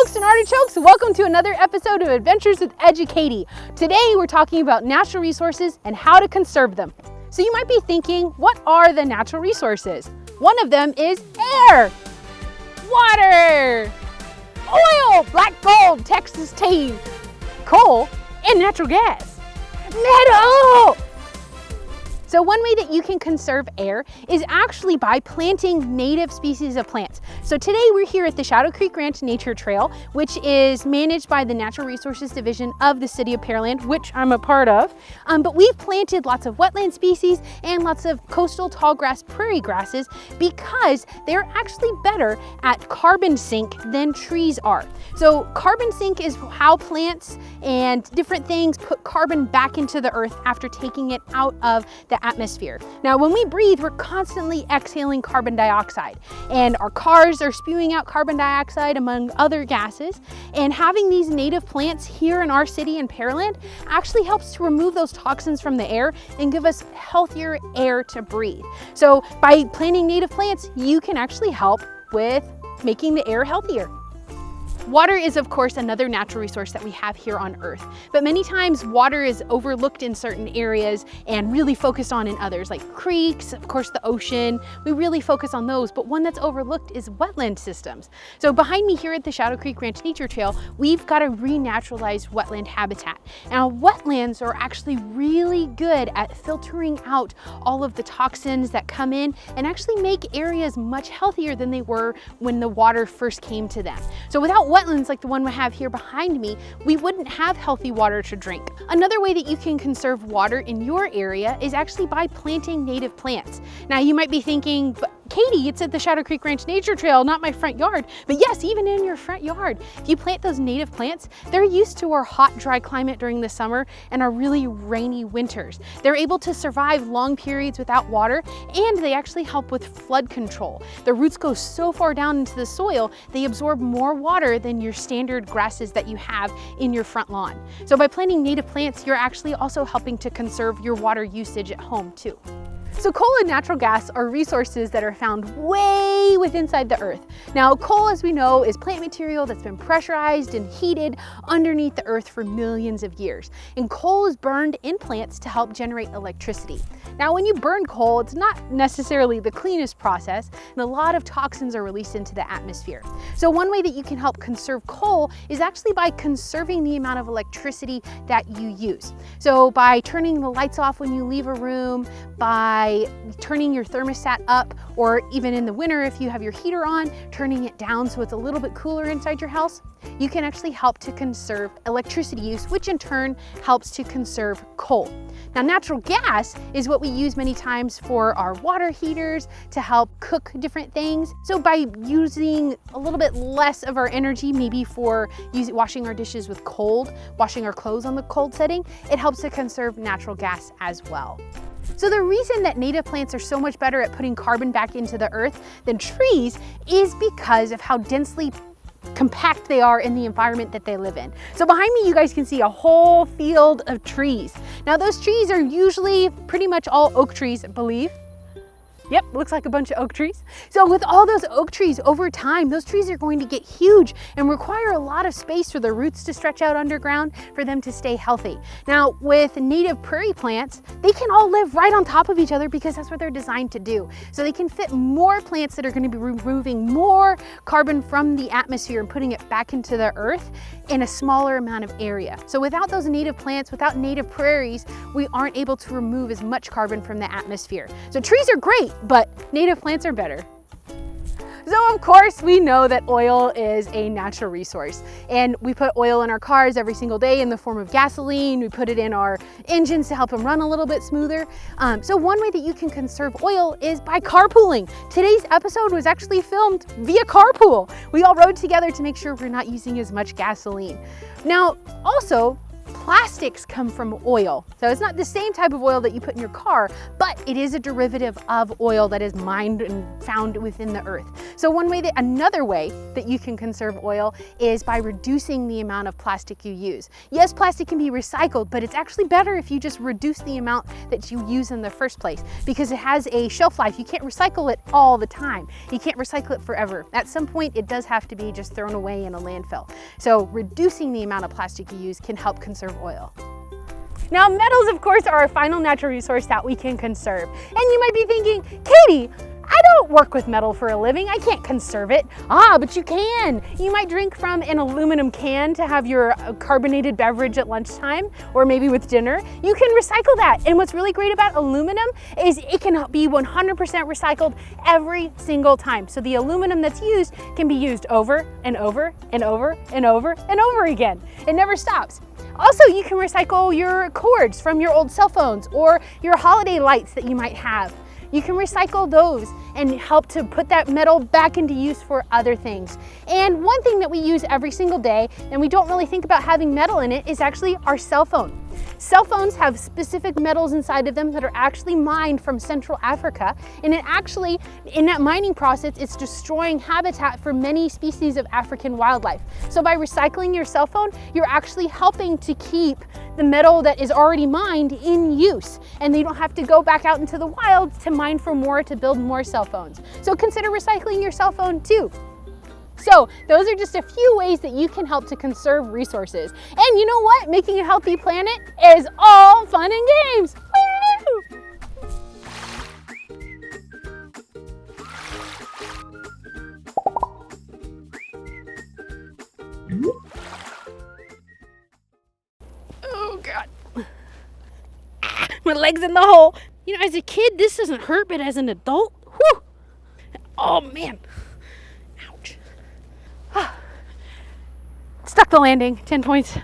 folks and artichokes, welcome to another episode of Adventures with Edu-Katie. Today we're talking about natural resources and how to conserve them. So you might be thinking, what are the natural resources? One of them is air, water, oil, black gold, Texas tea, coal, and natural gas. Metal! So one way that you can conserve air is actually by planting native species of plants. So today we're here at the Shadow Creek Ranch Nature Trail, which is managed by the Natural Resources Division of the City of Pearland, which I'm a part of. But we've planted lots of wetland species and lots of coastal tallgrass prairie grasses because they're actually better at carbon sink than trees are. So carbon sink is how plants and different things put carbon back into the earth after taking it out of the atmosphere. Now, when we breathe, we're constantly exhaling carbon dioxide, and our cars are spewing out carbon dioxide among other gases. And having these native plants here in our city in Pearland actually helps to remove those toxins from the air and give us healthier air to breathe. So by planting native plants, you can actually help with making the air healthier. Water is, of course, another natural resource that we have here on Earth, but many times water is overlooked in certain areas and really focused on in others, like creeks, of course, the ocean. We really focus on those, but one that's overlooked is wetland systems. So behind me here at the Shadow Creek Ranch Nature Trail, we've got a renaturalized wetland habitat. Now, wetlands are actually really good at filtering out all of the toxins that come in and actually make areas much healthier than they were when the water first came to them. So without wetlands like the one we have here behind me, we wouldn't have healthy water to drink. Another way that you can conserve water in your area is actually by planting native plants. Now you might be thinking, but Katie, it's at the Shadow Creek Ranch Nature Trail, not my front yard. But yes, even in your front yard, if you plant those native plants, they're used to our hot, dry climate during the summer and our really rainy winters. They're able to survive long periods without water, and they actually help with flood control. The roots go so far down into the soil, they absorb more water than your standard grasses that you have in your front lawn. So by planting native plants, you're actually also helping to conserve your water usage at home too. So coal and natural gas are resources that are found way within inside the earth. Now, coal, as we know, is plant material that's been pressurized and heated underneath the earth for millions of years. And coal is burned in plants to help generate electricity. Now, when you burn coal, it's not necessarily the cleanest process, and a lot of toxins are released into the atmosphere. So one way that you can help conserve coal is actually by conserving the amount of electricity that you use. So by turning the lights off when you leave a room, by turning your thermostat up, or even in the winter if you have your heater on, turning it down so it's a little bit cooler inside your house, you can actually help to conserve electricity use, which in turn helps to conserve coal. Now, natural gas is what we use many times for our water heaters to help cook different things. So by using a little bit less of our energy, maybe for washing our dishes with cold, washing our clothes on the cold setting, it helps to conserve natural gas as well. So the reason that native plants are so much better at putting carbon back into the earth than trees is because of how densely compact they are in the environment that they live in. So behind me, you guys can see a whole field of trees. Now those trees are usually pretty much all oak trees, I believe. Yep, looks like a bunch of oak trees. So with all those oak trees, over time, those trees are going to get huge and require a lot of space for the roots to stretch out underground for them to stay healthy. Now, with native prairie plants, they can all live right on top of each other because that's what they're designed to do. So they can fit more plants that are going to be removing more carbon from the atmosphere and putting it back into the earth in a smaller amount of area. So without those native plants, without native prairies, we aren't able to remove as much carbon from the atmosphere. So trees are great, but native plants are better. So of course we know that oil is a natural resource, and we put oil in our cars every single day in the form of gasoline. We put it in our engines to help them run a little bit smoother. So one way that you can conserve oil is by carpooling. Today's episode was actually filmed via carpool. We all rode together to make sure we're not using as much gasoline. Now also, Plastics come from oil. So it's not the same type of oil that you put in your car, but it is a derivative of oil that is mined and found within the earth. So another way that you can conserve oil is by reducing the amount of plastic you use. Yes, plastic can be recycled, but it's actually better if you just reduce the amount that you use in the first place, because it has a shelf life. You can't recycle it all the time. You can't recycle it forever. At some point, it does have to be just thrown away in a landfill. So reducing the amount of plastic you use can help conserve oil. Now, metals, of course, are our final natural resource that we can conserve. And you might be thinking, Katie, I don't work with metal for a living. I can't conserve it. But you can. You might drink from an aluminum can to have your carbonated beverage at lunchtime, or maybe with dinner. You can recycle that. And what's really great about aluminum is it can be 100% recycled every single time. So the aluminum that's used can be used over and over and over and over and over again. It never stops. Also, you can recycle your cords from your old cell phones or your holiday lights that you might have. You can recycle those and help to put that metal back into use for other things. And one thing that we use every single day, and we don't really think about having metal in it, is actually our cell phone. Cell phones have specific metals inside of them that are actually mined from Central Africa. And it actually, in that mining process, it's destroying habitat for many species of African wildlife. So by recycling your cell phone, you're actually helping to keep the metal that is already mined in use. And they don't have to go back out into the wild to mine for more, to build more cell phones. So consider recycling your cell phone too. So those are just a few ways that you can help to conserve resources. And you know what? Making a healthy planet is all fun and games. Woo! Oh God. My leg's in the hole. You know, as a kid, this doesn't hurt, but as an adult, whew. Oh man. Ouch. Stuck the landing, 10 points.